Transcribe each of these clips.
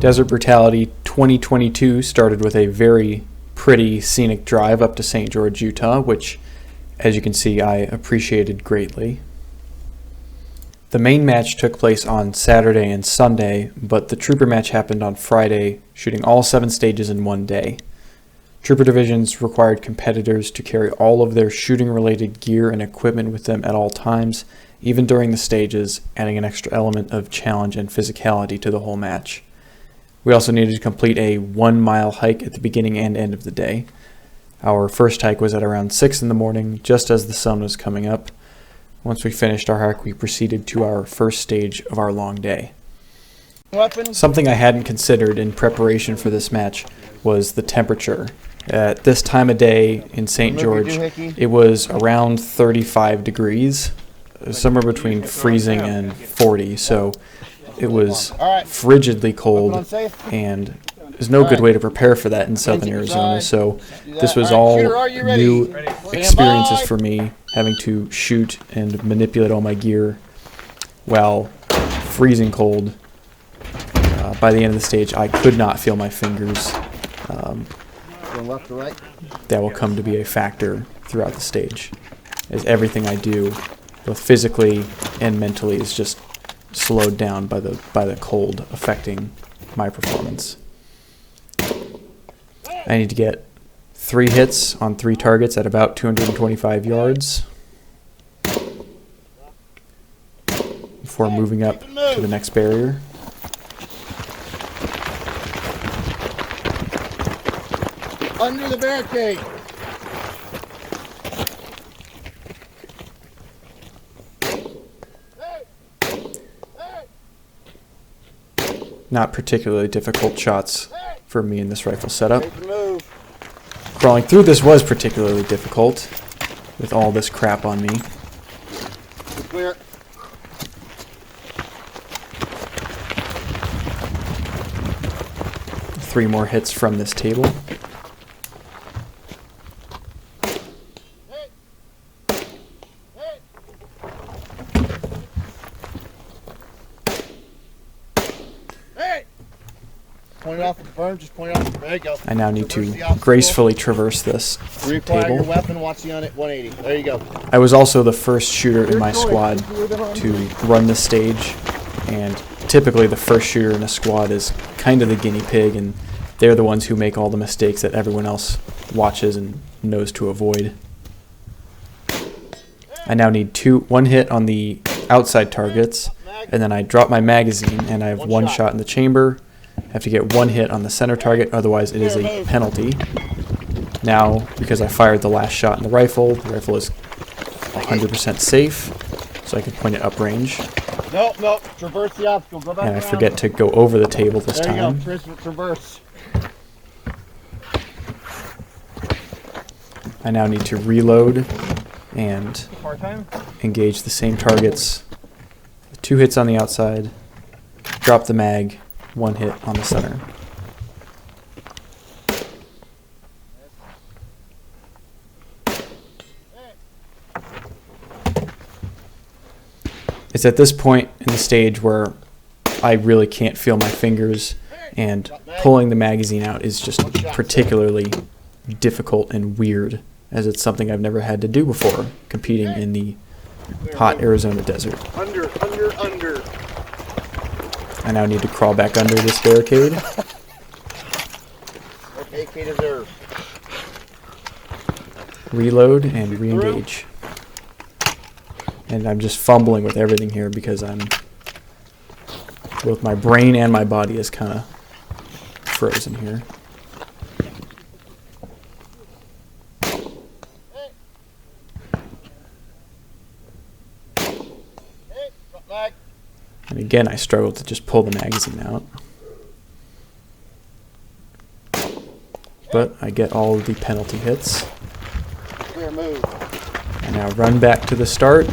Desert Brutality 2022 started with a very pretty scenic drive up to St. George, Utah, which, as you can see, I appreciated greatly. The main match took place on Saturday and Sunday, but the Trooper match happened on Friday, shooting all 7 stages in one day. Trooper divisions required competitors to carry all of their shooting-related gear and equipment with them at all times, even during the stages, adding an extra element of challenge and physicality to the whole match. We also needed to complete a 1-mile hike at the beginning and end of the day. Our first hike was at around 6 in the morning, just as the sun was coming up. Once we finished our hike, we proceeded to our first stage of our long day. Something I hadn't considered in preparation for this match was the temperature. At this time of day in St. George, it was around 35 degrees, somewhere between freezing and 40, so it was frigidly cold, and there's no good way to prepare for that in southern Arizona, so this was all new experiences for me, having to shoot and manipulate all my gear while freezing cold. By the end of the stage, I could not feel my fingers. That will come to be a factor throughout the stage, as everything I do, both physically and mentally, is just slowed down by the cold affecting my performance. I need to get 3 hits on 3 targets at about 225 yards before moving up to the next barrier. Under the barricade. Not particularly difficult shots for me in this rifle setup. Crawling through this was particularly difficult with all this crap on me. Clear. Three more hits from this table. Point it off the berm, just point it off. There you go. I now need to gracefully traverse this Reacquire table. your weapon, watch the on it 180. There you go. I was also the first shooter in my squad to run this stage, and typically the first shooter in a squad is kind of the guinea pig, and they're the ones who make all the mistakes that everyone else watches and knows to avoid. I now need 1 hit on the outside targets, and then I drop my magazine and I have 1 shot in the chamber. I have to get 1 hit on the center target, otherwise it is a penalty. Now, because I fired the last shot in the rifle is 100% safe, so I can point it uprange. Nope, traverse the obstacle, go back And I around. forget to go over the table this There time. you go, traverse. I now need to reload and engage the same targets. 2 hits on the outside, drop the mag, 1 hit on the center. It's at this point in the stage where I really can't feel my fingers, and pulling the magazine out is just particularly difficult and weird, as it's something I've never had to do before, competing in the hot Arizona desert. Under. I now need to crawl back under this barricade. AK deserve. Reload and re-engage. And I'm just fumbling with everything here because both my brain and my body is kind of frozen here. And again, I struggle to just pull the magazine out. But I get all of the penalty hits. Clear move. I now run back to the start.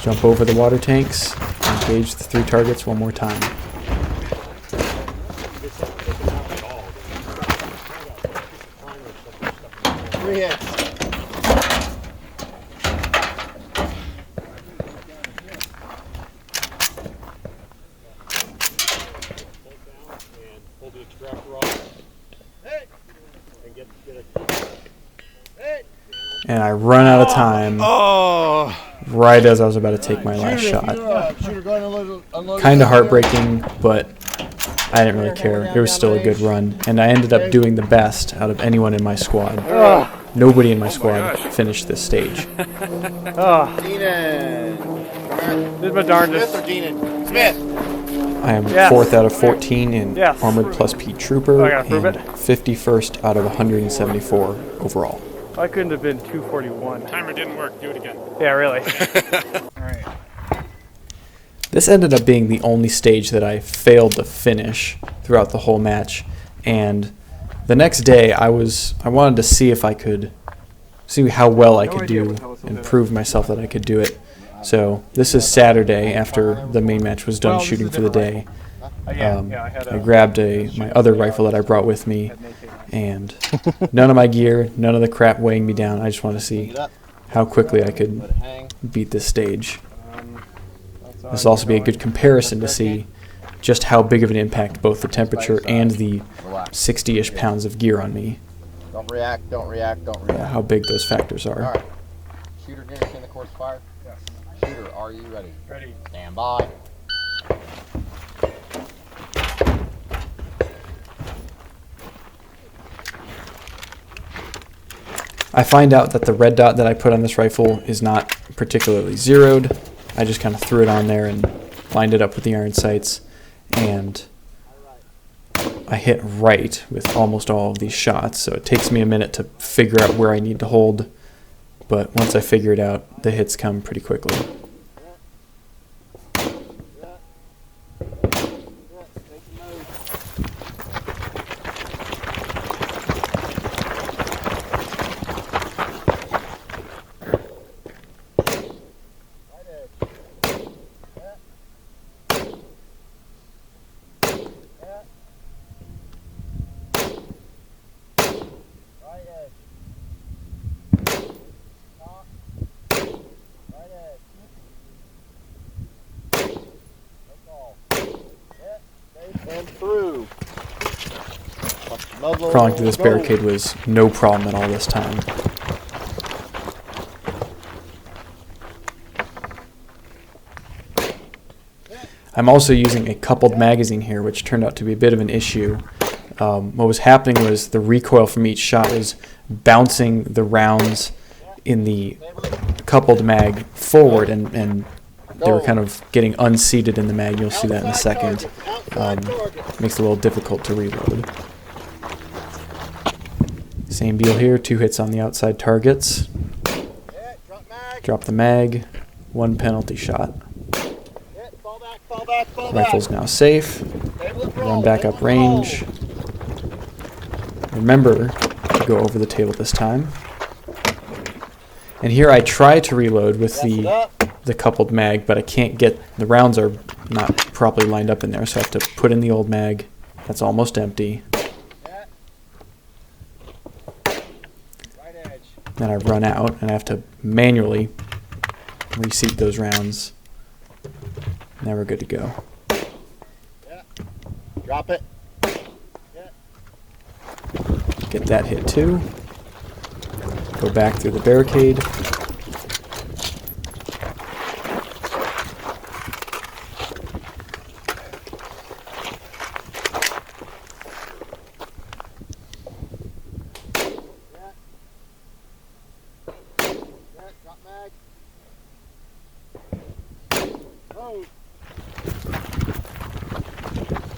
Jump over the water tanks. Engage the 3 targets 1 more time. 3 hits. And I run out of time right as I was about to take my last shot. Kind of heartbreaking, but I didn't really care. It was still a good run, and I ended up doing the best out of anyone in my squad. Nobody in my squad finished this stage. Did my darndest. Smith or Deanan? Smith. I am Yes. 4th out of 14 in Yes. Armored Plus P Trooper I gotta prove and it. 51st out of 174 overall. I couldn't have been 241. Timer didn't work. Do it again. Yeah, really. This ended up being the only stage that I failed to finish throughout the whole match, and the next day I wanted to see if I could see how well I could do and prove myself that I could do it. So this is Saturday after the main match was done shooting for the day. I grabbed my other rifle that I brought with me, and none of my gear, none of the crap weighing me down. I just want to see how quickly I could beat this stage. This will also be a good comparison to see just how big of an impact both the temperature and the 60-ish pounds of gear on me, Don't react, don't react, don't react. how big those factors are. Alright. Shooter, did you see the course fire? Yes. Shooter, are you ready? Ready. Stand by. I find out that the red dot that I put on this rifle is not particularly zeroed. I just kind of threw it on there and lined it up with the iron sights, and I hit right with almost all of these shots, so it takes me a minute to figure out where I need to hold, but once I figure it out, the hits come pretty quickly. And through. Crawling through this barricade was no problem at all this time. I'm also using a coupled magazine here, which turned out to be a bit of an issue. What was happening was the recoil from each shot was bouncing the rounds in the coupled mag forward, and they were kind of getting unseated in the mag. You'll see that in a second. Makes it a little difficult to reload. Same deal here, 2 hits on the outside targets. Drop the mag, 1 penalty shot. Rifle's now safe. Run back up range. Remember to go over the table this time. And here I try to reload with the coupled mag, but I can't get, the rounds are not properly lined up in there, so I have to put in the old mag. That's almost empty. Then I run out, and I have to manually reseat those rounds. Now we're good to go. Drop it. Get that hit too. Go back through the barricade.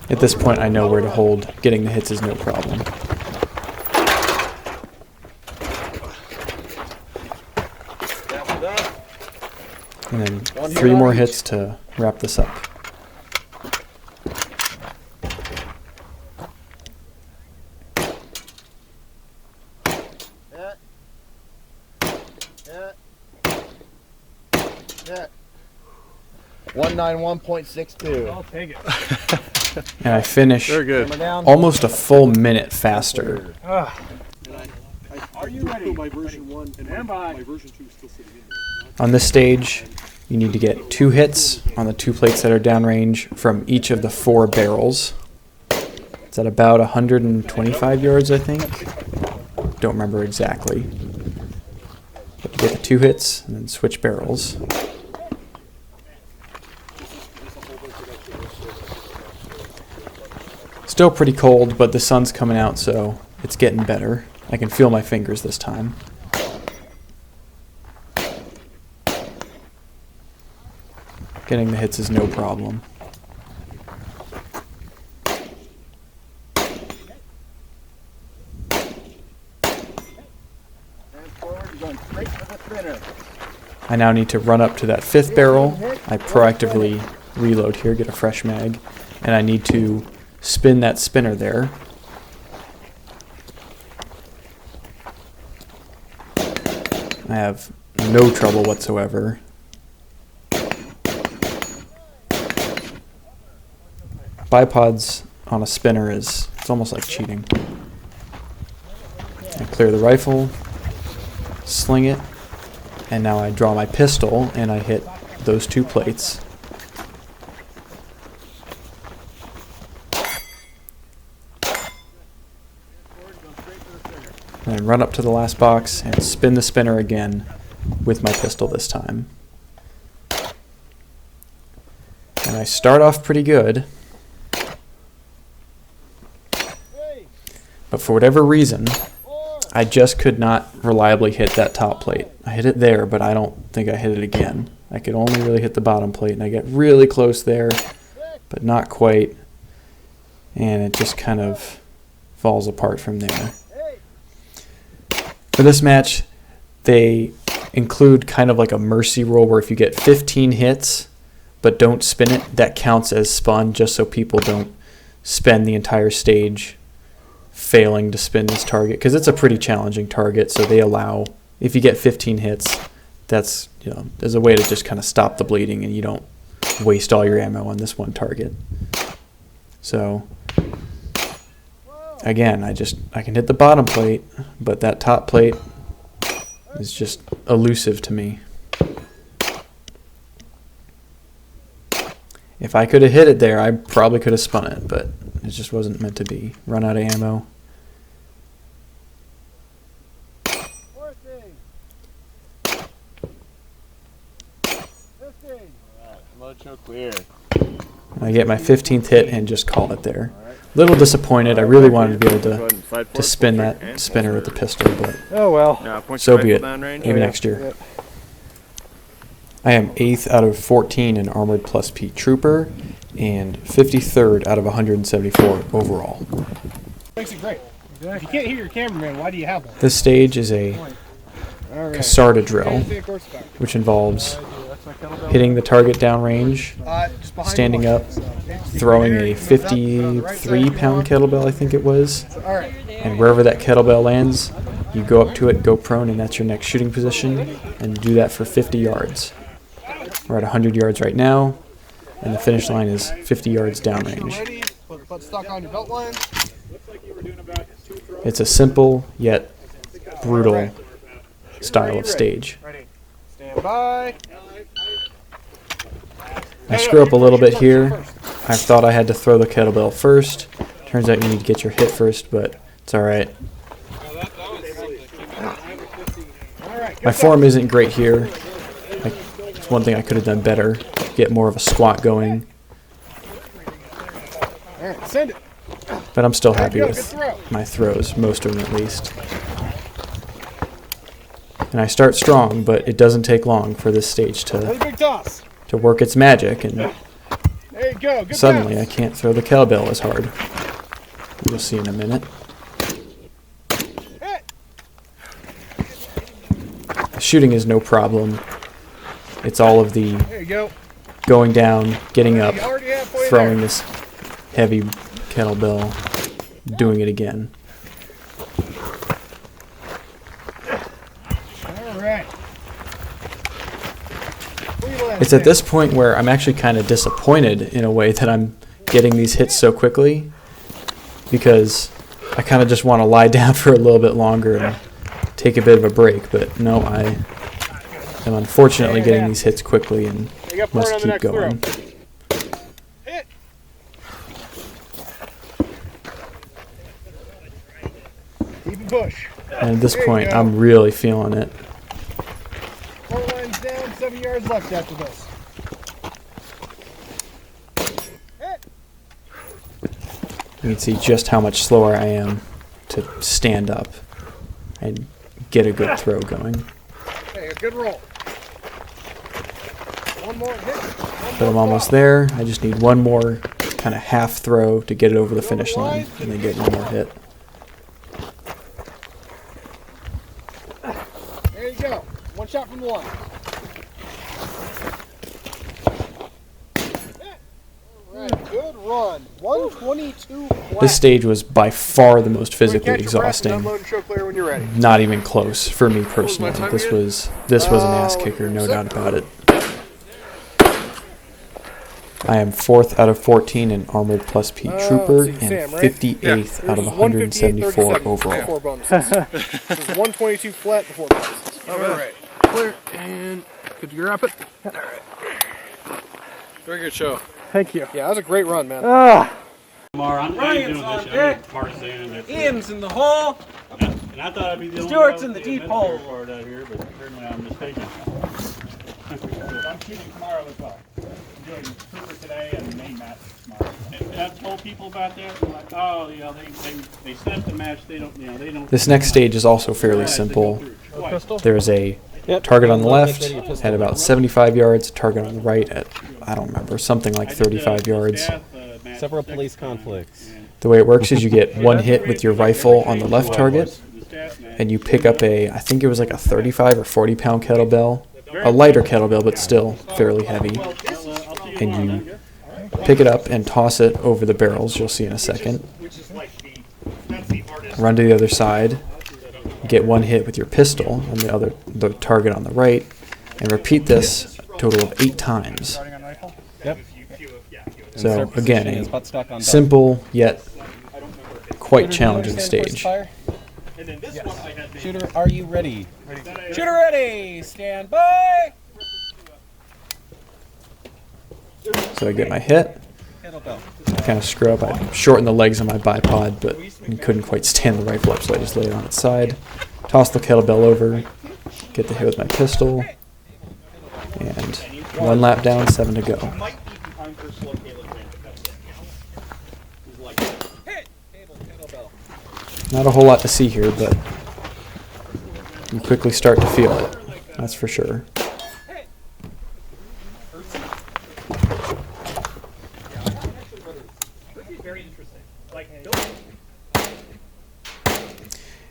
At this point, I know where to hold. Getting the hits is no problem. And then 3 more hits to wrap this up. Yeah. 191.62. I'll take it. And I finish Very good. Hammer down. almost a full minute faster. Ah, Are you ready? My version 1 and my version 2 is still sitting in there. On this stage, you need to get 2 hits on the 2 plates that are downrange from each of the 4 barrels. It's at about 125 yards, I think. Don't remember exactly. But you get the 2 hits and then switch barrels. Still pretty cold, but the sun's coming out, so it's getting better. I can feel my fingers this time. Getting the hits is no problem. I now need to run up to that 5th barrel. I proactively reload here, get a fresh mag, and I need to spin that spinner there. I have no trouble whatsoever. Bipods on a spinner it's almost like cheating. I clear the rifle, sling it, and now I draw my pistol and I hit those 2 plates. And then run up to the last box and spin the spinner again with my pistol this time. And I start off pretty good. But for whatever reason, I just could not reliably hit that top plate. I hit it there, but I don't think I hit it again. I could only really hit the bottom plate, and I get really close there, but not quite. And it just kind of falls apart from there. For this match, they include kind of like a mercy rule where if you get 15 hits but don't spin it, that counts as spun, just so people don't spend the entire stage failing to spin this target, because it's a pretty challenging target. So they allow, if you get 15 hits, that's, you know, there's a way to just kind of stop the bleeding and you don't waste all your ammo on this one target. So again, I can hit the bottom plate, but that top plate is just elusive to me. If I could have hit it there, I probably could have spun it, but it just wasn't meant to be. Run out of ammo. Clear. I get my 15th hit and just call it there. A little disappointed. I really wanted to be able to spin that spinner with the pistol, but Oh well. so be it. Maybe next year. I am 8th out of 14 in Armored Plus P Trooper and 53rd out of 174 overall. Makes it great. If you can't hear your cameraman, why do you have one? This stage is a Casada drill, which involves hitting the target downrange, standing up, throwing a 53-pound kettlebell, I think it was, and wherever that kettlebell lands, you go up to it, go prone, and that's your next shooting position, and do that for 50 yards. We're at 100 yards right now, and the finish line is 50 yards downrange. It's a simple yet brutal style of stage. Stand by. I screw up a little bit here. I thought I had to throw the kettlebell first. Turns out you need to get your hit first, but it's alright. My form isn't great here. It's one thing I could have done better. Get more of a squat going. Send it. But I'm still happy with my throws, most of them at least. And I start strong, but it doesn't take long for this stage to work its magic, and There you go. Good suddenly pass. I can't throw the kettlebell as hard. You'll see in a minute. The shooting is no problem. It's all of the There you go. going down, getting up, Already halfway throwing there. this heavy kettlebell, doing it again. All right. It's at this point where I'm actually kind of disappointed in a way that I'm getting these hits so quickly, because I kind of just want to lie down for a little bit longer and take a bit of a break, but no, I am unfortunately getting these hits quickly and must keep going. push. And at this There you point, go. I'm really feeling it. 4 lines down, 7 yards left after this. You can see just how much slower I am to stand up and get a good throw going. Hey, a good roll. One more hit. But I'm almost there. I just need one more kind of half throw to get it over the finish line and then get one more hit. There you go. One shot from the line. All right, good run. 122 flat. This stage was by far the most physically Catch your breath and exhausting. unload and show clear when you're ready. Not even close for me personally. This was an ass kicker, no doubt about it. I am 4th out of 14 in Armored Plus P Trooper let's see, and Sam, right? 58th out of Yours is 174 158.37 overall. before bonuses. This is 122 flat before bonuses. All right. Clear and could you grab it? All right. Very good show. Thank you. Yeah, that was a great run, man. Ryan's on deck. Ian's in the hole. And I thought I'd be the only Stuart's guy in the with deep administrative hole. part out here, but apparently I'm mistaken. I'm shooting tomorrow as well. I'm doing Cooper today and main match tomorrow. And I've told people about that. They're like, oh, you know, they set up the match. They don't, you know, they don't. This next stage is also fairly simple. There's a target on the left at about 75 yards, target on the right at, I don't remember, something like 35 yards. Several police conflicts. The way it works is you get one hit with your rifle on the left target, and you pick up I think it was like a 35 or 40 pound kettlebell, a lighter kettlebell but still fairly heavy, and you pick it up and toss it over the barrels, you'll see in a second. Run to the other side, get one hit with your pistol on the target on the right, and repeat this a total of 8 times. Yep. So again, a simple yet quite challenging stage. Shooter, are you ready? Shooter ready. Stand by. So I get my hit, kind of screw up. I shortened the legs on my bipod, but couldn't quite stand the rifle up, so I just laid it on its side. Toss the kettlebell over, get the hit with my pistol, and 1 lap down, 7 to go. Not a whole lot to see here, but you quickly start to feel it, that's for sure.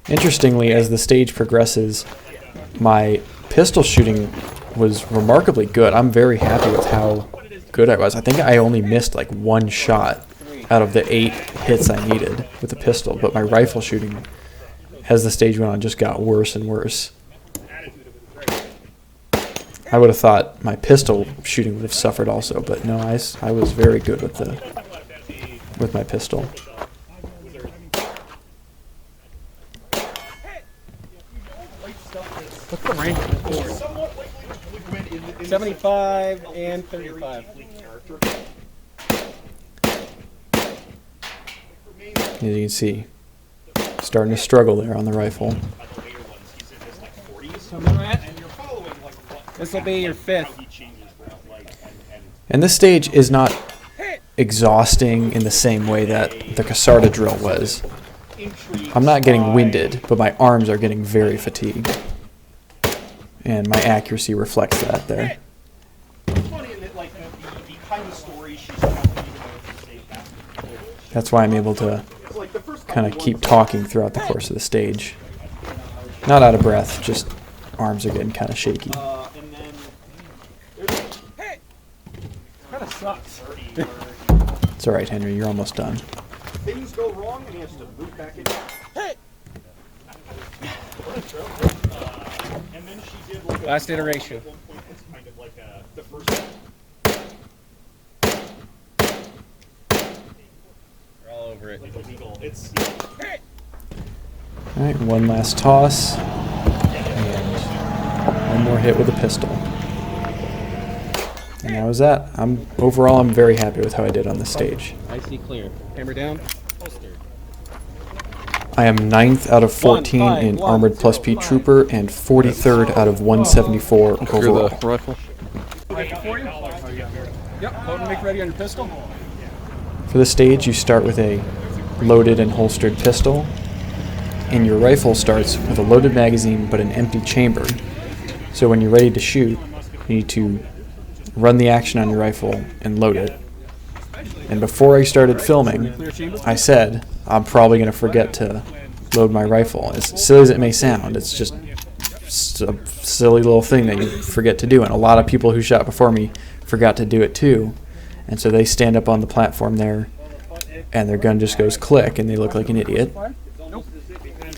Interestingly, as the stage progresses, my pistol shooting was remarkably good. I'm very happy with how good I was. I think I only missed like 1 shot out of the 8 hits I needed with the pistol, but my rifle shooting, as the stage went on, just got worse and worse. I would have thought my pistol shooting would have suffered also, but no, I was very good with my pistol. What's the range? 75 and 35. As you can see, starting to struggle there on the rifle. This will be your 5th. And this stage is not exhausting in the same way that the Casada drill was. I'm not getting winded, but my arms are getting very fatigued. And my accuracy reflects that there. That's why I'm able to kind of keep talking throughout the course of the stage. Not out of breath, just arms are getting kind of shaky. It's alright, Henry, you're almost done. Things go wrong and he has to move back in. Last iteration. We're all over it. Alright, one last toss. And one more hit with a pistol. And that was that. Overall, I'm very happy with how I did on this stage. I see clear. Hammer down. Holster. I am 9th out of 14 in Armored Plus P Trooper and 43rd out of 174 overall. The rifle. Yep, load and make ready on your pistol. For the stage, you start with a loaded and holstered pistol, and your rifle starts with a loaded magazine but an empty chamber. So when you're ready to shoot, you need to run the action on your rifle and load it. And before I started filming, I said I'm probably going to forget to load my rifle. As silly as it may sound, it's just a silly little thing that you forget to do, and a lot of people who shot before me forgot to do it too. And so they stand up on the platform there, and their gun just goes click, and they look like an idiot.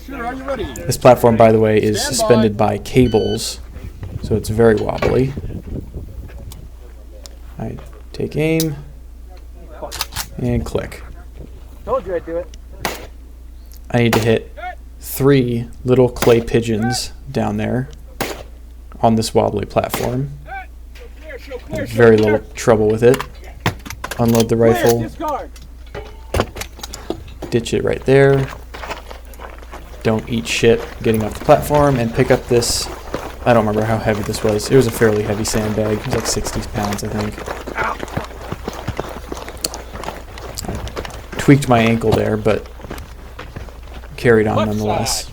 This platform, by the way, is suspended by cables, so it's very wobbly. I take aim, and click. Told you I'd do it. I need to hit 3 little clay pigeons down there on this wobbly platform. I have very little trouble with it. Unload the rifle, ditch it right there, don't eat shit getting off the platform, and pick up this, I don't remember how heavy this was. It was a fairly heavy sandbag. It was like 60 pounds, I think. I tweaked my ankle there, but carried on nonetheless.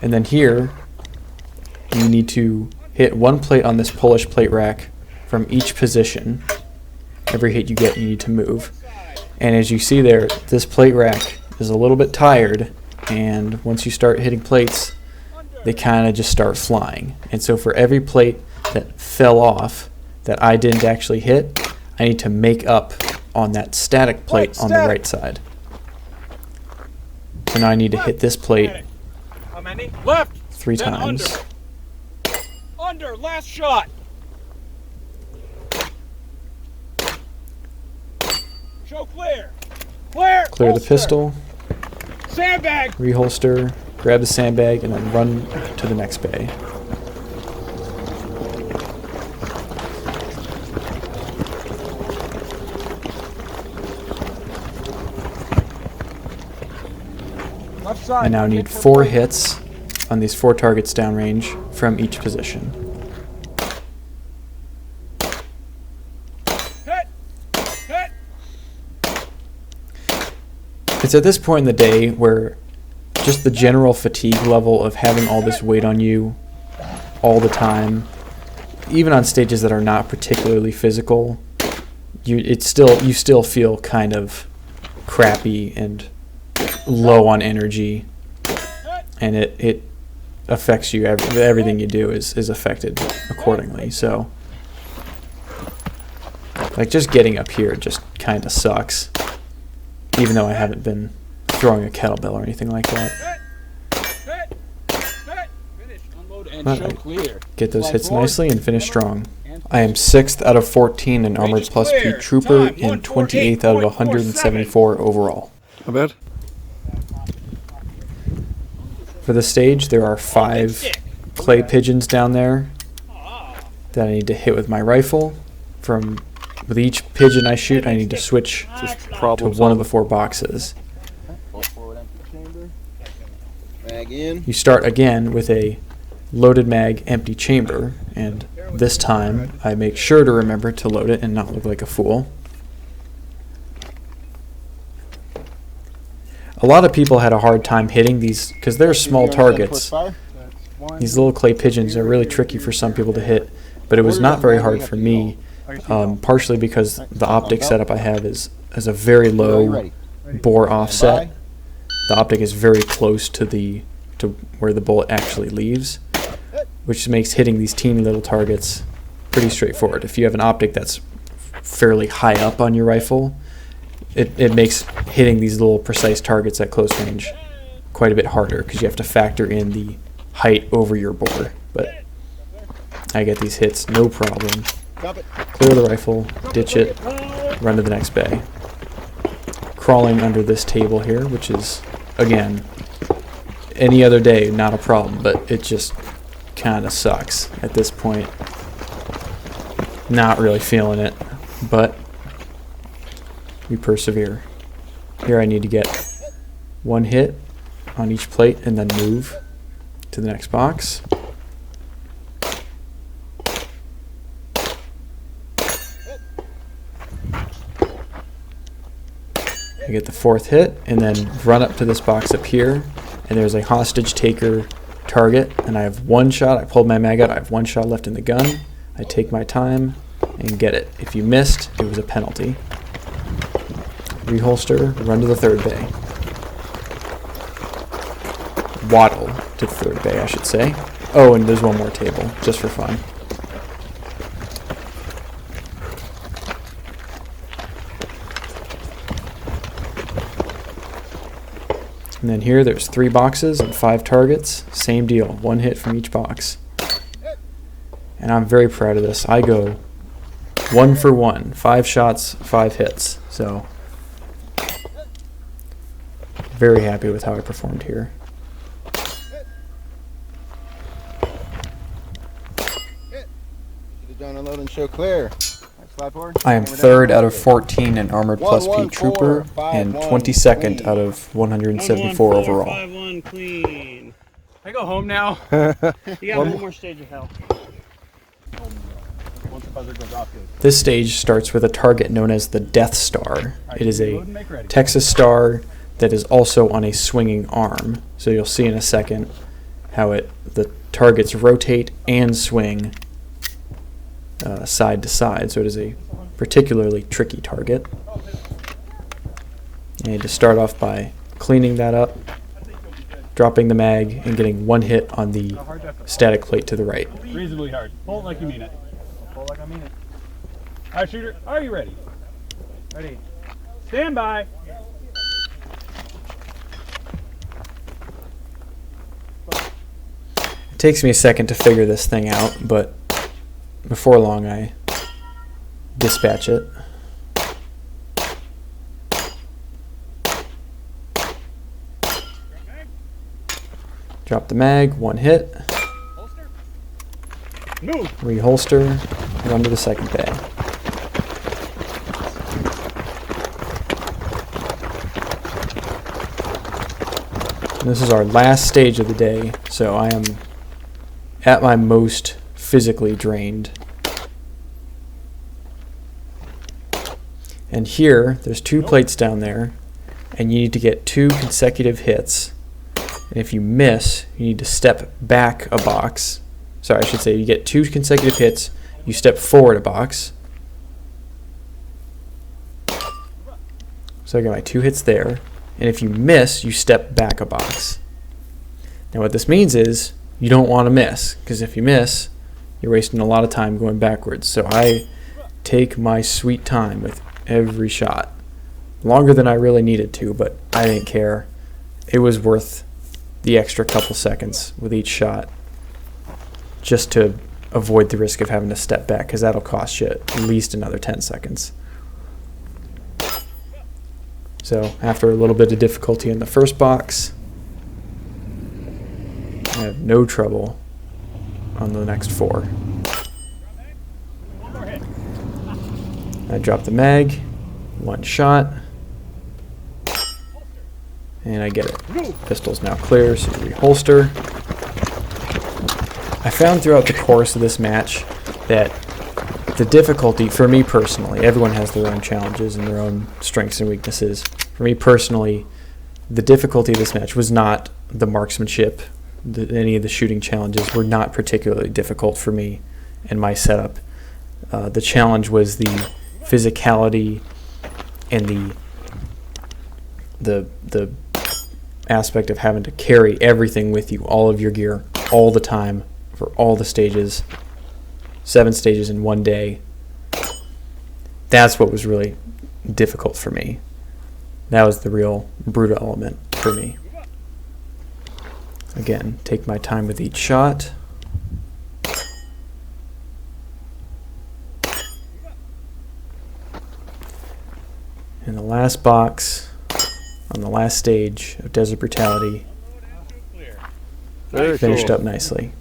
And then here, you need to hit 1 plate on this Polish plate rack from each position. Every hit you get, you need to move. And as you see there, this plate rack is a little bit tired, and once you start hitting plates, they kind of just start flying. And so for every plate that fell off that I didn't actually hit, I need to make up on that static plate on the right side. So now I need to hit this plate How many? Left. 3 Then times. Under. Last shot. Show clear. Clear. Clear the Holster. pistol, Sandbag. reholster, grab the sandbag, and then run to the next bay. Left side. I now need 4 hits on these 4 targets downrange from each position. Hit. Hit. It's at this point in the day where just the general fatigue level of having all this weight on you all the time, even on stages that are not particularly physical, you still feel kind of crappy and low on energy, and it affects you. Everything you do is affected accordingly. So like just getting up here just kind of sucks, even though I haven't been throwing a kettlebell or anything like that. Hit. Finish. Unload and But show I clear. get those hits Forward. nicely and finish strong. I am 6th out of 14 in Armored Plus P Trooper and 28th out of 174 overall. Not bad. For the stage, there are 5 clay pigeons down there that I need to hit with my rifle. With each pigeon I shoot, I need to switch Just to problems. one of the 4 boxes. Mag in. You start again with a loaded mag empty chamber, and this time I make sure to remember to load it and not look like a fool. A lot of people had a hard time hitting these because they're small targets. These little clay pigeons are really tricky for some people to hit, but it was not very hard for me, partially because the optic setup I have is a very low bore offset. The optic is very close to where the bullet actually leaves, which makes hitting these teeny little targets pretty straightforward. If you have an optic that's fairly high up on your rifle, it makes hitting these little precise targets at close range quite a bit harder because you have to factor in the height over your bore. But I get these hits no problem. Clear the rifle, ditch it, run to the next bay. Crawling under this table here, which is, again, any other day not a problem, but it just kind of sucks at this point. Not really feeling it, but we persevere. Here I need to get 1 hit on each plate and then move to the next box. I get the 4th hit and then run up to this box up here, and there's a hostage taker target, and I have 1 shot. I pulled my mag out. I have 1 shot left in the gun. I take my time and get it. If you missed, it was a penalty. Reholster, run to the 3rd bay. Waddle to the 3rd bay, I should say. Oh, and there's one more table, just for fun. And then here, there's 3 boxes and 5 targets. Same deal, 1 hit from each box. And I'm very proud of this. I go 1 for 1, 5 shots, 5 hits. So, very happy with how I performed here. Down and load and show clear. Slide forward. I am 3rd out of 14 in Armored Plus P Trooper and 22nd out of 174 overall. 5-1 clean. I go home now. You got one more stage of hell. Once the buzzer goes off, This stage starts with a target known as the Death Star. It is a Texas star that is also on a swinging arm. So you'll see in a second how the targets rotate and swing side to side. So it is a particularly tricky target. You need to start off by cleaning that up, dropping the mag, and getting 1 hit on the static plate to the right. Reasonably hard. Pull it like you mean it. Pull like I mean it. All right, shooter, are you ready? Ready. Stand by. It takes me a second to figure this thing out, but before long I dispatch it. Drop the mag, 1 hit. Move. Reholster, run to the 2nd bay. And this is our last stage of the day, so I am at my most physically drained. And here, there's 2 plates down there, and you need to get 2 consecutive hits. And if you miss, you need to step back a box. Sorry, I should say you get 2 consecutive hits, you step forward a box. So I got my 2 hits there. And if you miss, you step back a box. Now what this means is you don't want to miss, because if you miss, you're wasting a lot of time going backwards. So I take my sweet time with every shot. Longer than I really needed to, but I didn't care. It was worth the extra couple seconds with each shot just to avoid the risk of having to step back, because that'll cost you at least another 10 seconds. So after a little bit of difficulty in the first box, I have no trouble on the next 4. I drop the mag, 1 shot, and I get it. Pistol's now clear, so you reholster. I found throughout the course of this match that the difficulty, for me personally, everyone has their own challenges and their own strengths and weaknesses. For me personally, the difficulty of this match was not the marksmanship. Any of the shooting challenges were not particularly difficult for me and my setup. The challenge was the physicality and the aspect of having to carry everything with you, all of your gear, all the time, for all the stages, 7 stages in 1 day. That's what was really difficult for me. That was the real brutal element for me. Again, take my time with each shot. And the last box on the last stage of Desert Brutality finished up nicely.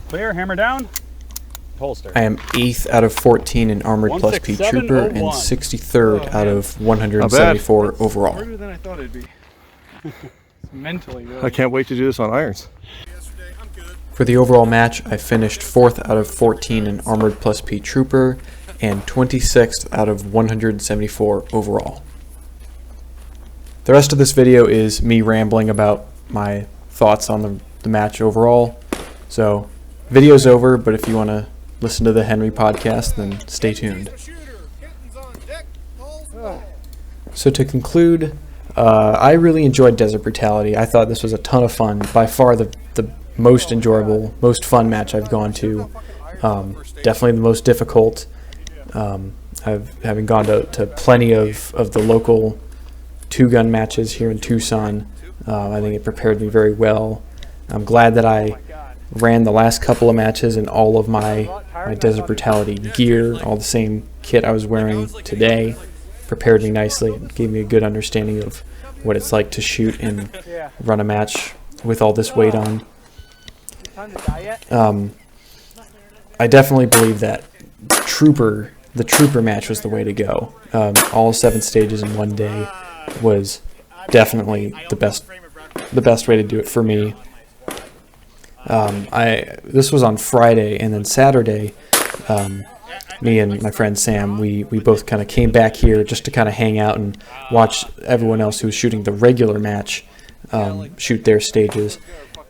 Clear, hammer down. Holster. I am 8th out of 14 in Armored Plus P Trooper and 63rd out of 174 overall. harder than I thought it'd be. Mentally, really. I can't wait to do this on irons. For the overall match, I finished 4th out of 14 in Armored Plus P Trooper and 26th out of 174 overall. The rest of this video is me rambling about my thoughts on the match overall. So, video's over, but if you want to listen to the Henry podcast, then stay tuned. So to conclude, I really enjoyed Desert Brutality. I thought this was a ton of fun. By far the most enjoyable, most fun match I've gone to. Definitely the most difficult. Having gone to plenty of the local two-gun matches here in Tucson, I think it prepared me very well. I'm glad that I ran the last couple of matches in all of my Desert Brutality gear, all the same kit I was wearing today. Prepared me nicely and gave me a good understanding of what it's like to shoot and run a match with all this weight on. I definitely believe that the Trooper match was the way to go. All 7 stages in one day was definitely the best way to do it for me. This was on Friday, and then Saturday, me and my friend Sam, we both kind of came back here just to kind of hang out and watch everyone else who was shooting the regular match shoot their stages.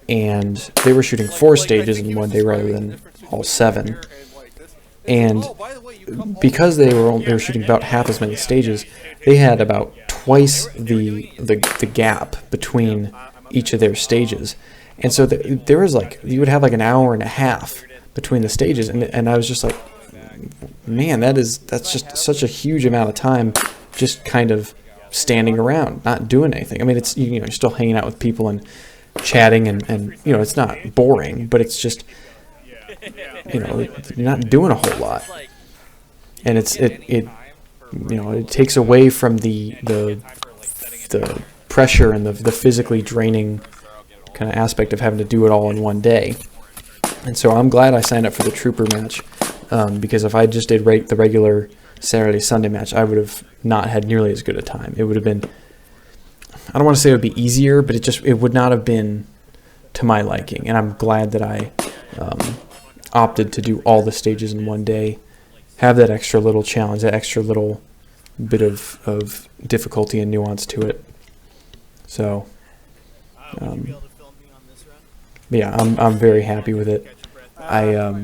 And they were shooting 4 stages in one day rather than all 7. And because they were shooting about half as many stages, they had about twice the gap between each of their stages. And so there was you would have an hour and a half between the stages, and I was just like, man, that's just such a huge amount of time just kind of standing around, not doing anything. I mean, it's you're still hanging out with people and chatting, and it's not boring, but it's just you're not doing a whole lot, and it takes away from the pressure and the physically draining kind of aspect of having to do it all in one day. And so I'm glad I signed up for the Trooper match, because if I just did the regular Saturday-Sunday match, I would have not had nearly as good a time. It would have been, I don't want to say it would be easier, but it would not have been to my liking. And I'm glad that I opted to do all the stages in one day, have that extra little challenge, that extra little bit of difficulty and nuance to it. So, yeah, I'm very happy with it. I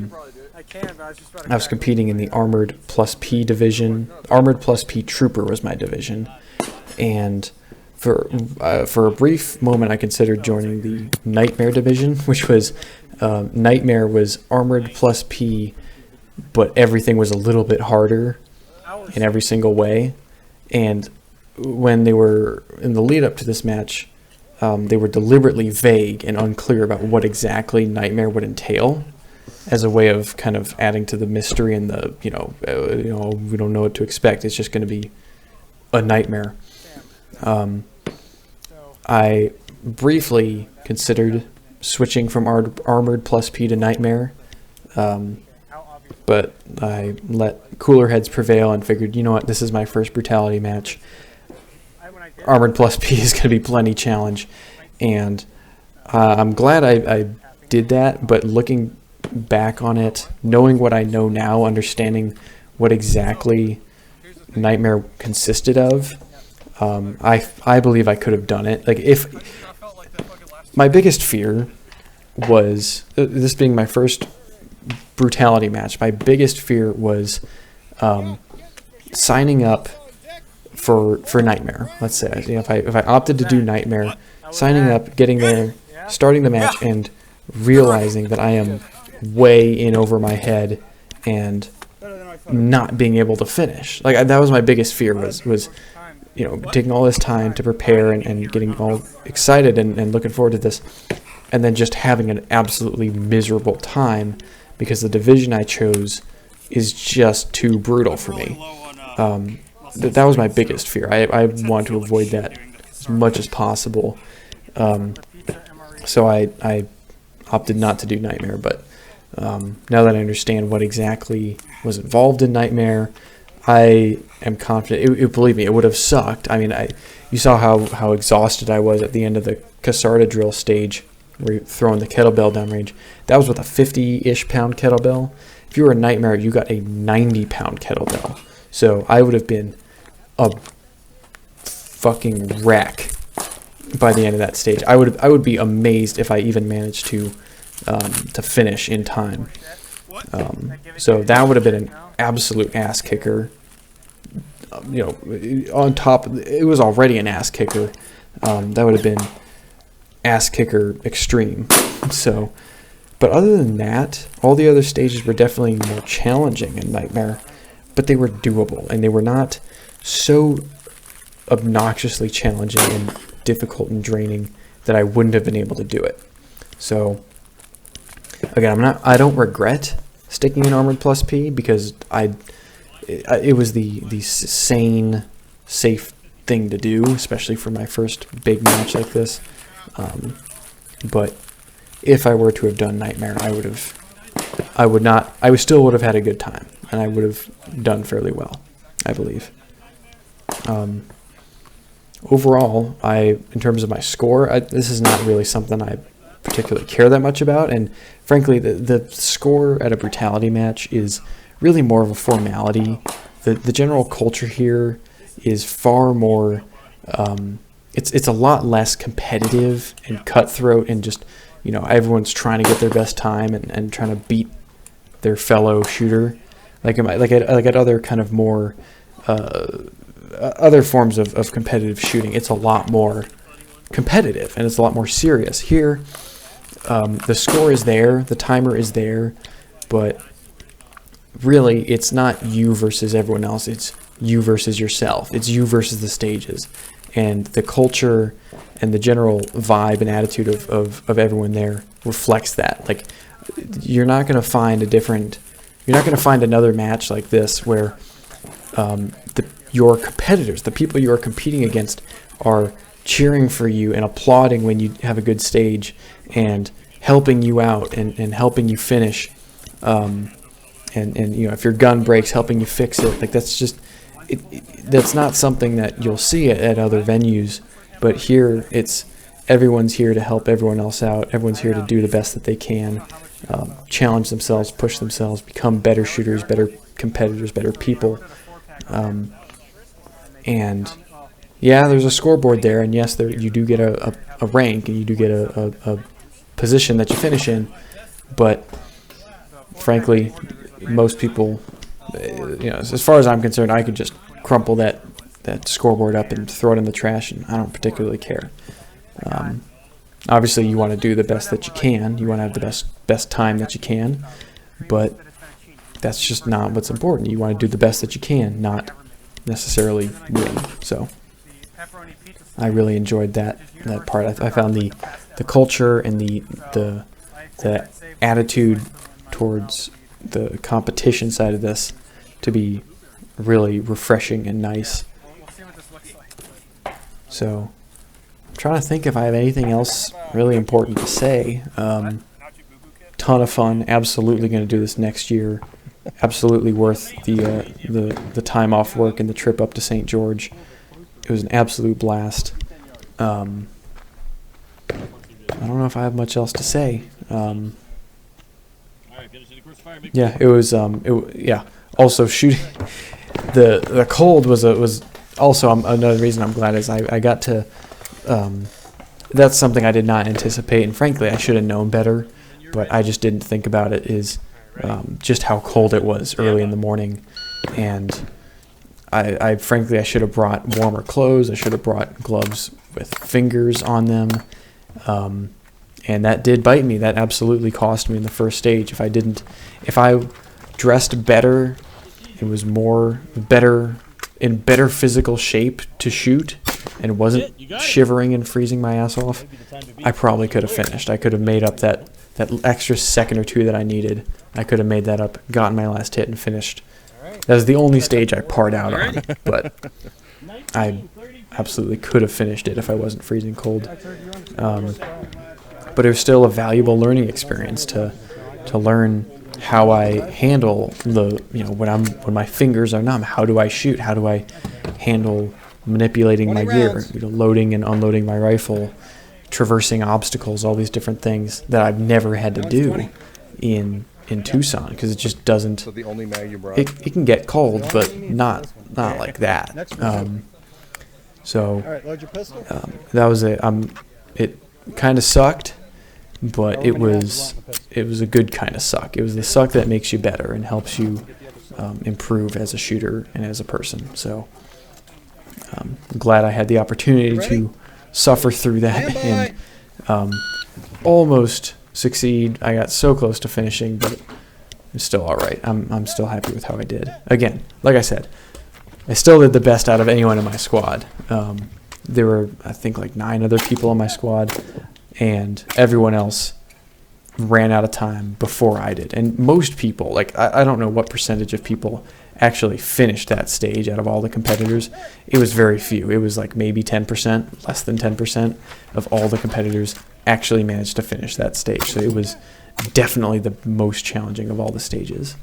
was competing in the Armored Plus P division. Armored Plus P Trooper was my division, and for a brief moment I considered joining the Nightmare division, which was Nightmare was Armored Plus P, but everything was a little bit harder in every single way. And when they were in the lead up to this match, they were deliberately vague and unclear about what exactly Nightmare would entail, as a way of kind of adding to the mystery and the we don't know what to expect. It's just going to be a nightmare. I briefly considered switching from Armored Plus P to Nightmare, but I let cooler heads prevail and figured, you know what, this is my first Brutality match. Armored Plus P is going to be plenty challenge, and I'm glad I did that. But looking back on it, knowing what I know now, understanding what exactly Nightmare consisted of, I believe I could have done it. If my biggest fear was, this being my first Brutality match, my biggest fear was signing up for Nightmare. Let's say if I opted to do Nightmare, signing up, getting there, starting the match, and realizing that I am way in over my head and not being able to finish. That was my biggest fear, was taking all this time to prepare and getting all excited and looking forward to this, and then just having an absolutely miserable time because the division I chose is just too brutal for me. That was my biggest fear. I wanted to avoid that as much as possible. So I opted not to do Nightmare, but now that I understand what exactly was involved in Nightmare, I am confident. Believe me, it would have sucked. I mean, you saw how exhausted I was at the end of the Casada drill stage, where you're throwing the kettlebell downrange. That was with a 50-ish pound kettlebell. If you were a nightmare, you got a 90-pound kettlebell. So I would have been a fucking wreck by the end of that stage. I would be amazed if I even managed to finish in time. So that would have been an absolute ass kicker. On top, it was already an ass kicker. That would have been ass kicker extreme. So, but other than that, all the other stages were definitely more challenging and nightmare, but they were doable, and they were not so obnoxiously challenging and difficult and draining that I wouldn't have been able to do it. So again, I don't regret sticking in Armored Plus P, because it was the sane, safe thing to do, especially for my first big match like this. But if I were to have done Nightmare, I still would have had a good time, and I would have done fairly well, I believe. Overall, in terms of my score, this is not really something I particularly care that much about, and frankly, the score at a Brutality match is really more of a formality. The general culture here is far more, it's a lot less competitive and cutthroat, and just, everyone's trying to get their best time and trying to beat their fellow shooter, like at other kind of more other forms of competitive shooting. It's a lot more competitive, and it's a lot more serious. Here, the score is there, the timer is there, but really it's not you versus everyone else, it's you versus yourself. It's you versus the stages. And the culture and the general vibe and attitude of everyone there reflects that. Like, you're not going to find another match like this where your competitors, the people you are competing against, are cheering for you and applauding when you have a good stage and helping you out and helping you finish. And if your gun breaks, helping you fix it. Like, that's just, that's not something that you'll see at other venues. But here, everyone's here to help everyone else out. Everyone's here to do the best that they can, challenge themselves, push themselves, become better shooters, better competitors, better people. And yeah, there's a scoreboard there, and yes, you do get a rank, and you do get a position that you finish in, but frankly, most people, as far as I'm concerned, I could just crumple that scoreboard up and throw it in the trash, and I don't particularly care. Obviously, you want to do the best that you can. You want to have the best time that you can, but that's just not what's important. You want to do the best that you can, not necessarily win. So I really enjoyed that part. I found the culture and the attitude towards the competition side of this to be really refreshing and nice. So I'm trying to think if I have anything else really important to say. Ton of fun. Absolutely going to do this next year. Absolutely worth the time off work and the trip up to St. George. It was an absolute blast. I don't know if I have much else to say. Yeah, it was. Yeah. Also, shooting the cold was also another reason I'm glad is I got to. That's something I did not anticipate, and frankly, I should have known better, but I just didn't think about it. Is just how cold it was early in the morning, and I frankly I should have brought warmer clothes. I should have brought gloves with fingers on them, and that did bite me. That absolutely cost me in the first stage. If I dressed better, it was in better physical shape to shoot, and wasn't shivering and freezing my ass off, I probably could have finished. I could have made up that extra second or two that I needed. I could have made that up, gotten my last hit, and finished. That was the only stage I parred out on, but I absolutely could have finished it if I wasn't freezing cold. But it was still a valuable learning experience to learn how I handle the, when my fingers are numb, how do I shoot? How do I handle manipulating my gear, loading and unloading my rifle, traversing obstacles, all these different things that I've never had to do in Tucson, because it just doesn't. So the only mag you brought. It can get cold, but not like that. So All right, load your pistol. that was it. It kind of sucked, but it was a good kind of suck. It was the suck that makes you better and helps you improve as a shooter and as a person. So I'm glad I had the opportunity to suffer through that and almost succeed. I got so close to finishing, but it's still all right. I'm still happy with how I did. Again, like I said, I still did the best out of anyone in my squad. There were, I think, like 9 other people in my squad, and everyone else ran out of time before I did. And most people, like, I don't know what percentage of people actually finished that stage out of all the competitors. It was very few. It was like maybe 10%, less than 10% of all the competitors actually managed to finish that stage. So it was definitely the most challenging of all the stages.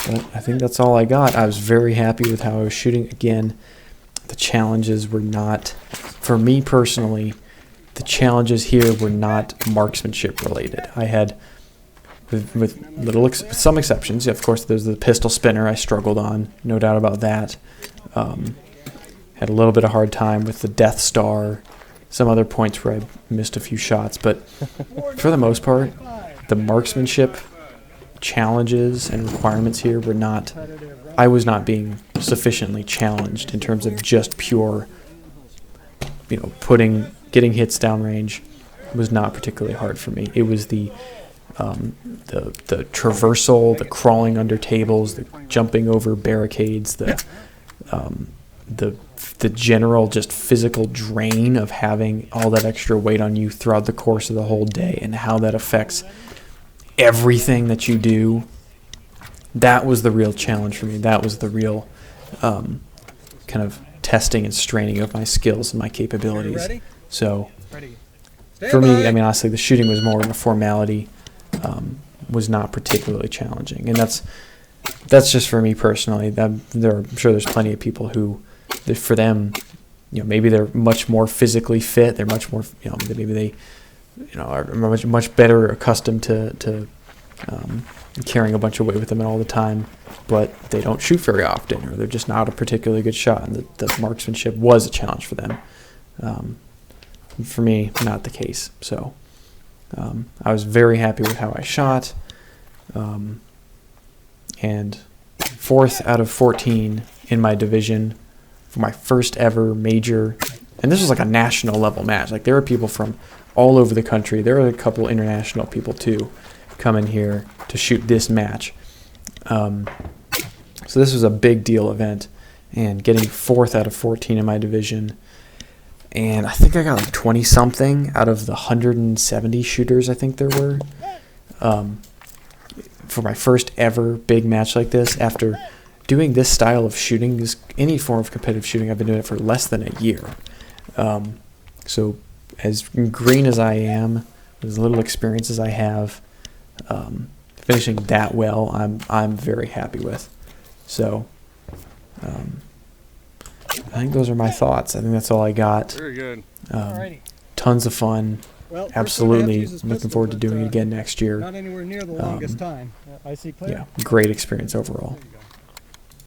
But I think that's all I got. I was very happy with how I was shooting. Again, the challenges were not, for me personally, the challenges here were not marksmanship related. I had, with some exceptions, of course, there's the pistol spinner I struggled on, no doubt about that. Had a little bit of hard time with the Death Star, some other points where I missed a few shots, but for the most part, the marksmanship challenges and requirements here were not, I was not being sufficiently challenged in terms of just pure, getting hits downrange was not particularly hard for me. It was the traversal, the crawling under tables, the jumping over barricades, the general just physical drain of having all that extra weight on you throughout the course of the whole day and how that affects everything that you do. That was the real challenge for me. That was the real kind of testing and straining of my skills and my capabilities. So for me, I mean, honestly, the shooting was more of a formality, was not particularly challenging. And that's just for me personally. I'm sure there's plenty of people who, for them, maybe they're much more physically fit. They're much more, maybe they, are much better accustomed to carrying a bunch of weight with them all the time, but they don't shoot very often, or they're just not a particularly good shot, and the marksmanship was a challenge for them. For me, not the case. So I was very happy with how I shot, and 4th out of 14 in my division for my first ever major. And this was like a national level match. Like, there were people from all over the country. There were a couple international people too coming here to shoot this match. So this was a big deal event, and getting 4th out of 14 in my division. And I think I got like 20 something out of the 170 shooters I think there were. For my first ever big match like this, after doing this style of shooting, any form of competitive shooting, I've been doing it for less than a year. So as green as I am, as little experience as I have, finishing that well, I'm very happy with. So I think those are my thoughts. I think that's all I got. Very good. Tons of fun. Well, Absolutely looking forward to doing it again next year. Not anywhere near the longest time. I see clear. Yeah, great experience overall.